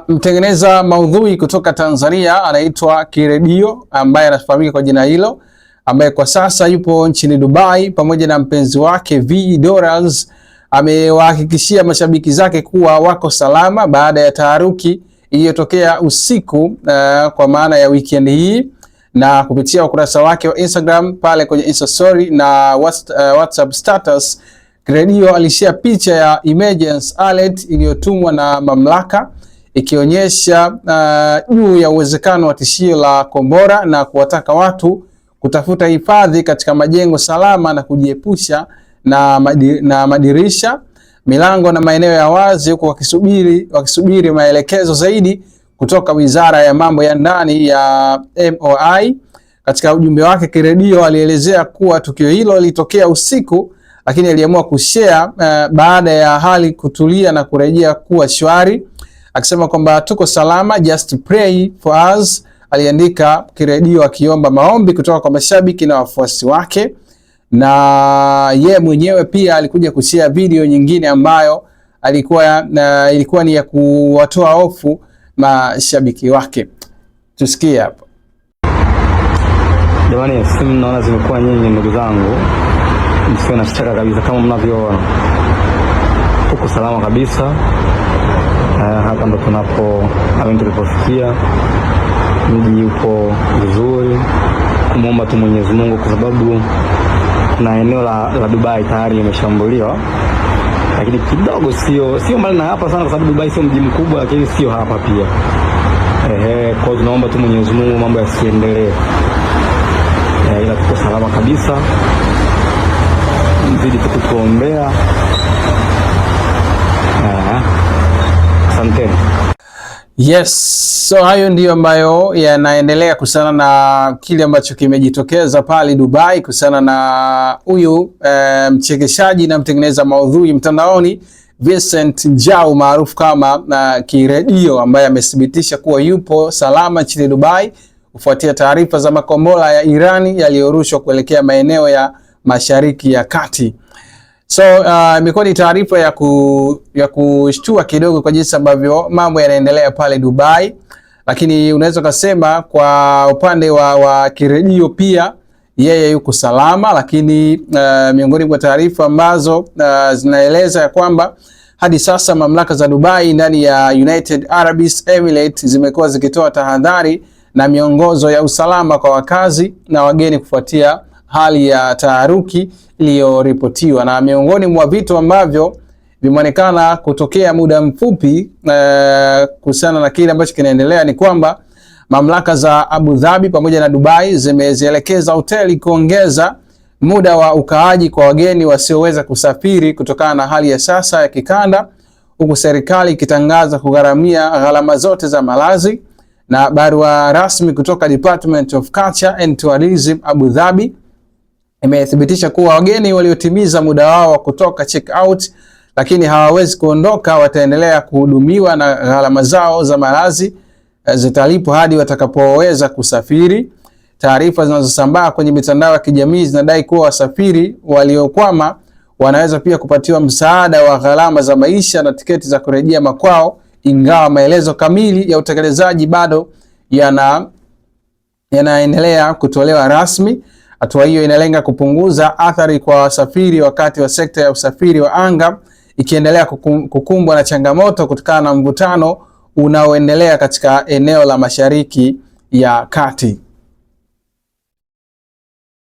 Mtengeneza maudhui kutoka Tanzania anaitwa Kiredio ambaye anafahamika kwa jina hilo, ambaye kwa sasa yupo nchini Dubai pamoja na mpenzi wake V Dorals, amewahakikishia mashabiki zake kuwa wako salama baada ya taharuki iliyotokea usiku kwa maana ya weekend hii. Na kupitia ukurasa wake wa Instagram pale kwenye Insta story na WhatsApp status, Kiredio alishare picha ya emergency alert iliyotumwa na mamlaka ikionyesha juu ya uwezekano wa tishio la kombora na kuwataka watu kutafuta hifadhi katika majengo salama na kujiepusha na madirisha, milango na maeneo ya wazi, huku wakisubiri maelekezo zaidi kutoka Wizara ya Mambo ya Ndani ya MOI. Katika ujumbe wake, Kiredio alielezea kuwa tukio hilo lilitokea usiku, lakini aliamua kushare baada ya hali kutulia na kurejea kuwa shwari, akisema kwamba tuko salama, just pray for us, aliandika Kiredio akiomba maombi kutoka kwa mashabiki na wafuasi wake. Na ye mwenyewe pia alikuja kushare video nyingine ambayo ilikuwa ni ya kuwatoa hofu mashabiki wake. Tusikie hapa. Jamani, simu naona zimekuwa nyingi ndugu zangu, msiwe na shaka kabisa, kama mnavyoona tuko salama kabisa. Hapa ndo tulipofikia, mji upo vizuri, kumuomba tu Mwenyezi Mungu kwa sababu na eneo la Dubai tayari limeshambuliwa, lakini kidogo sio mbali na hapa sana, kwa sababu Dubai sio mji mkubwa, lakini sio hapa pia. Kwa hiyo tunaomba tu Mwenyezi Mungu mambo yasiendelee, ila tuko salama kabisa, mzidi kutuombea. Asante. Yes, so hayo ndiyo ambayo yanaendelea kuhusiana na kile ambacho kimejitokeza pale Dubai kuhusiana na huyu mchekeshaji na mtengeneza maudhui mtandaoni Vincent Njau maarufu kama Kiredio, ambaye amethibitisha kuwa yupo salama nchini Dubai kufuatia taarifa za makombora ya Irani yaliyorushwa kuelekea maeneo ya Mashariki ya Kati. So imekuwa ni taarifa ya kushtua kidogo kwa jinsi ambavyo mambo yanaendelea pale Dubai, lakini unaweza kusema kwa upande wa Kiredio pia yeye yuko salama, lakini miongoni mwa taarifa ambazo zinaeleza ya kwamba hadi sasa mamlaka za Dubai ndani ya United Arab Emirates zimekuwa zikitoa tahadhari na miongozo ya usalama kwa wakazi na wageni kufuatia hali ya taharuki iliyoripotiwa. Na miongoni mwa vitu ambavyo vimeonekana kutokea muda mfupi kuhusiana na kile ambacho kinaendelea ni kwamba mamlaka za Abu Dhabi pamoja na Dubai zimezielekeza hoteli kuongeza muda wa ukaaji kwa wageni wasioweza kusafiri kutokana na hali ya sasa ya kikanda, huku serikali ikitangaza kugharamia gharama zote za malazi. Na barua rasmi kutoka Department of Culture and Tourism Abu Dhabi imethibitisha kuwa wageni waliotimiza muda wao wa kutoka check out lakini hawawezi kuondoka wataendelea kuhudumiwa na gharama zao za malazi zitalipwa hadi watakapoweza kusafiri. Taarifa zinazosambaa kwenye mitandao ya kijamii zinadai kuwa wasafiri waliokwama wanaweza pia kupatiwa msaada wa gharama za maisha na tiketi za kurejea makwao, ingawa maelezo kamili ya utekelezaji bado yanaendelea kutolewa rasmi. Hatua hiyo inalenga kupunguza athari kwa wasafiri wakati wa sekta ya usafiri wa anga ikiendelea kukumbwa na changamoto kutokana na mvutano unaoendelea katika eneo la Mashariki ya Kati.